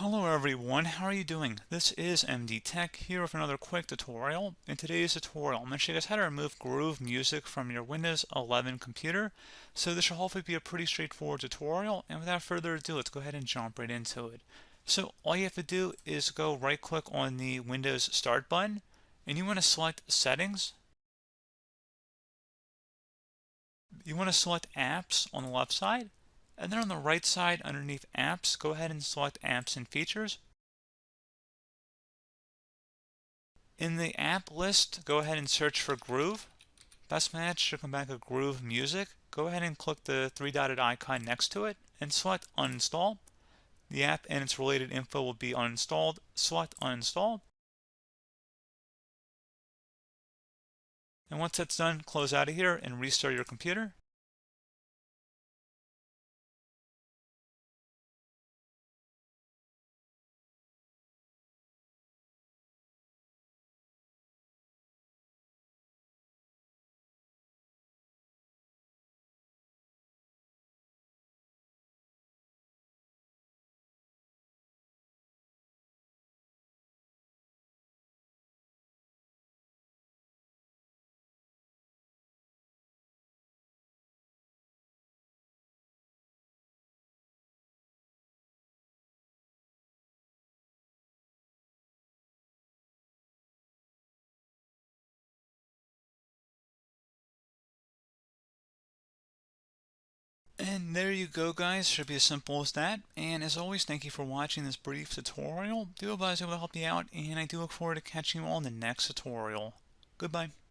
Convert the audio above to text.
Hello everyone, how are you doing? This is MD Tech here with another quick tutorial. In today's tutorial, I'm going to show you guys how to remove Groove Music from your Windows 11 computer. So this should hopefully be a pretty straightforward tutorial, and without further ado, let's go ahead and jump right into it. So all you have to do is go right click on the Windows Start button, and you want to select Settings. You want to select Apps on the left side. And then on the right side underneath Apps, go ahead and select Apps and Features. In the app list, go ahead and search for Groove. Best match should come back with Groove Music. Go ahead and click the three-dotted icon next to it and select Uninstall. The app and its related info will be uninstalled. Select Uninstall. And once that's done, close out of here and restart your computer. And there you go, guys. Should be as simple as that. And as always, thank you for watching this brief tutorial. Do hope I was able to help you out, and I do look forward to catching you all in the next tutorial. Goodbye.